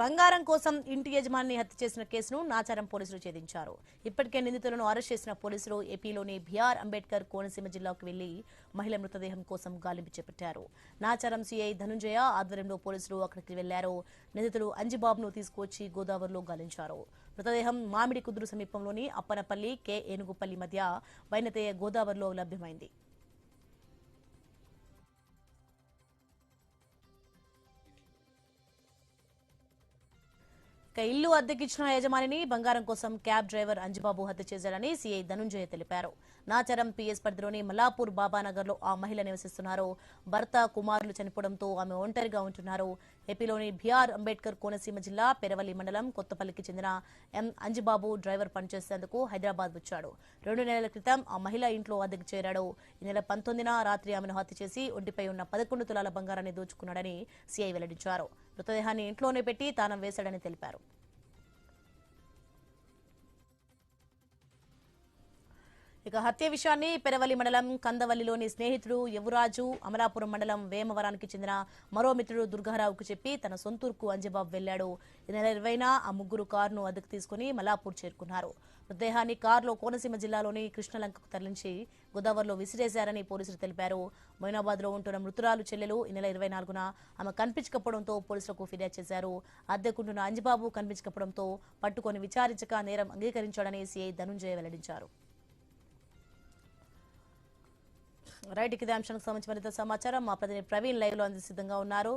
బంగారం కోసం ఇంటి యజమానిని హత్య చేసిన కేసును నాచారం పోలీసులు ఛేదించారు. ఇప్పటికే నిందితులను అరెస్ట్ చేసిన పోలీసులు ఏపీలోని బిఆర్ అంబేద్కర్ కోనసీమ జిల్లాకు వెళ్లి మహిళ మృతదేహం కోసం గాలింపు చేపట్టారు. నాచారం సీఐ ధనుంజయ ఆధ్వర్యంలో పోలీసులు అక్కడికి వెళ్లారు. నిందితుడు అంజిబాబును తీసుకువచ్చి గోదావరిలో గాలించారు. మృతదేహం మామిడి కుదురు సమీపంలోని అప్పనపల్లి కె ఏనుగుపల్లి మధ్య వైనతేయ గోదావరిలో లభ్యమైంది. ఇల్లు అద్దెకిచ్చిన యజమానిని బంగారం కోసం క్యాబ్ డ్రైవర్ అంజిబాబు హత్య చేశాడని సీఐ ధనుంజయ తెలిపారు. నాచారం పీఎస్ పరిధిలోని మల్లాపూర్ బాబానగర్ లో ఆ మహిళ నివసిస్తున్నారు. భర్త కుమారులు చనిపోవడంతో ఆమె ఒంటరిగా ఉంటున్నారు. ఏపీలోని బిఆర్ అంబేద్కర్ కోనసీమ జిల్లా పెరవలి మండలం కొత్తపల్లికి చెందిన అంజిబాబు డ్రైవర్ పనిచేసేందుకు హైదరాబాద్ వచ్చాడు. 2 నెలల క్రితం ఆ మహిళ ఇంట్లో అద్దెకు చేరాడు. ఈ నెల 19న రాత్రి ఆమెను హత్య చేసి ఒంటిపై ఉన్న 11 తులాల బంగారాన్ని దోచుకున్నాడని సీఐ వెల్లడించారు. మృతదేహాన్ని ఇంట్లోనే పెట్టి తాళం వేశాడని తెలిపారు. ఇక హత్య విషయాన్ని పెరవలి మండలం కందవల్లిలోని స్నేహితుడు యువరాజు, అమలాపురం మండలం వేమవరానికి చెందిన మరో మిత్రుడు దుర్గారావుకు చెప్పి తన సొంతూరుకు అంజిబాబు వెళ్లాడు. ఈ నెల 20న ఆ ముగ్గురు కారును అద్దెకు తీసుకుని మల్లాపూర్ చేరుకున్నారు. మృతదేహాన్ని కారులో కోనసీమ జిల్లాలోని కృష్ణలంకకు తరలించి గోదావరిలో విసిరేశారని పోలీసులు తెలిపారు. మొయినాబాద్ లో ఉంటున్న మృతురాలు చెల్లెలు ఈ నెల 24న ఆమె కనిపించకపోవడంతో పోలీసులకు ఫిర్యాదు చేశారు. అద్దెకుంటున్న అంజిబాబు కనిపించకపోవడంతో పట్టుకొని విచారించక నేరం అంగీకరించాడని సీఐ ధనుంజయ వెల్లడించారు. రైట్, ఇదే అంశానికి సంబంధించి మరింత సమాచారం మా ప్రతినిధి ప్రవీణ్ లైవ్ లో సిద్ధంగా ఉన్నారు.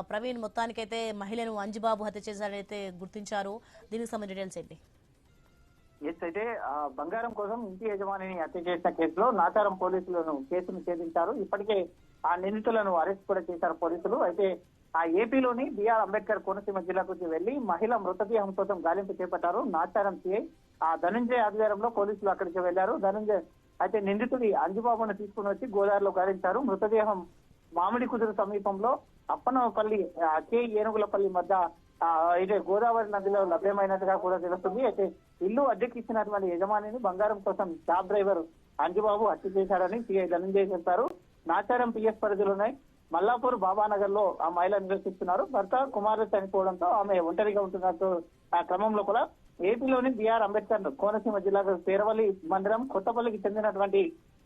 ప్రవీణ్, మొత్తానికైతే మహిళను అంజిబాబు హత్య చేశారైతే గుర్తించారు. దీనికి సంబంధించిన డీటెయిల్స్ ఏంటి? అయితే బంగారం కోసం ఇంటి యజమానిని హత్య చేసిన కేసులో నాచారం పోలీసులను కేసును ఛేదించారు. ఇప్పటికే ఆ నిందితులను అరెస్ట్ కూడా చేశారు పోలీసులు. అయితే ఆ ఏపీలోని బిఆర్ అంబేద్కర్ కోనసీమ జిల్లాకు వెళ్లి మహిళ మృతదేహం కోసం గాలింపు చేపట్టారు. నాచారం సిఐ ఆ ధనుంజయ ఆధ్వర్యంలో పోలీసులు అక్కడికి వెళ్లారు. ధనుంజయ్ అయితే నిందితుడి అంజిబాబును తీసుకుని వచ్చి గోదావరిలో గాలించారు. మృతదేహం మామిడి కుదురు సమీపంలో అప్పనపల్లి కె ఏనుగులపల్లి మధ్య అయితే గోదావరి నదిలో లభ్యమైనట్టుగా కూడా తెలుస్తుంది. అయితే ఇల్లు అద్దెకిచ్చినటువంటి యజమానిని బంగారం కోసం క్యాబ్ డ్రైవర్ అంజిబాబు హత్య చేశారని సిఐ ధనంజయ్ చెప్పారు. నాచారం పిఎస్ పరిధిలోనే మల్లాపూర్ బాబానగర్ లో ఆ మహిళ నివసిస్తున్నారు. భర్త కుమారుడు చనిపోవడంతో ఆమె ఒంటరిగా ఉంటున్నట్టు ఆ క్రమంలో కూడా ఏపీలోని బిఆర్ అంబేద్కర్ కోనసీమ జిల్లాకు పేరవల్లి మండలం కొత్తపల్లికి చెందినటువంటి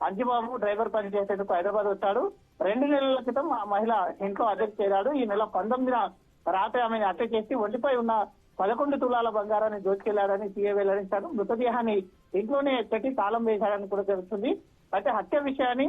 అంజిబాబు డ్రైవర్ పనిచేసేందుకు హైదరాబాద్ వచ్చాడు. 2 నెలల క్రితం ఆ మహిళ ఇంట్లో అద్దెకు చేరాడు. ఈ నెల 19న రాత్రి ఆమెను హత్య చేసి ఒంటిపై ఉన్న 11 తులాల బంగారాన్ని దోచుకెళ్లాడని సీఏ వెల్లడించారు. మృతదేహాన్ని ఇంట్లోనే పెట్టి తాళం వేశాడని కూడా తెలుస్తుంది. అయితే హత్య విషయాన్ని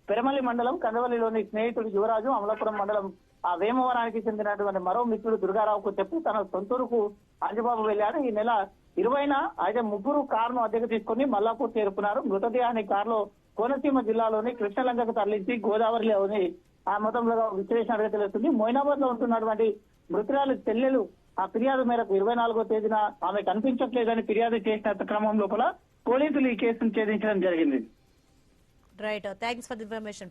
పెరమల్లి మండలం కందవల్లిలోని స్నేహితుడు యువరాజు, అమలాపురం మండలం ఆ వేమవరానికి చెందినటువంటి మరో మిత్రుడు దుర్గారావుకు చెప్పి తన సొంతూరుకు అంజిబాబు వెళ్లాడు. ఈ నెల 20న అయితే ముగ్గురు కారును అద్దెకు తీసుకుని మల్లాపూర్ చేరుకున్నారు. మృతదేహాన్ని కారులో కోనసీమ జిల్లాలోని కృష్ణలంకకు తరలించి గోదావరిలోని ఆ మొత్తంలో విశ్లేషణగా తెలుస్తుంది. మొయినాబాద్ లో ఉంటున్నటువంటి మృతురాలు చెల్లెలు ఆ ఫిర్యాదు మేరకు 24వ తేదీన ఆమె కనిపించట్లేదని ఫిర్యాదు చేసిన క్రమం లోపల పోలీసులు ఈ కేసును ఛేదించడం జరిగింది. Right, thanks for the information.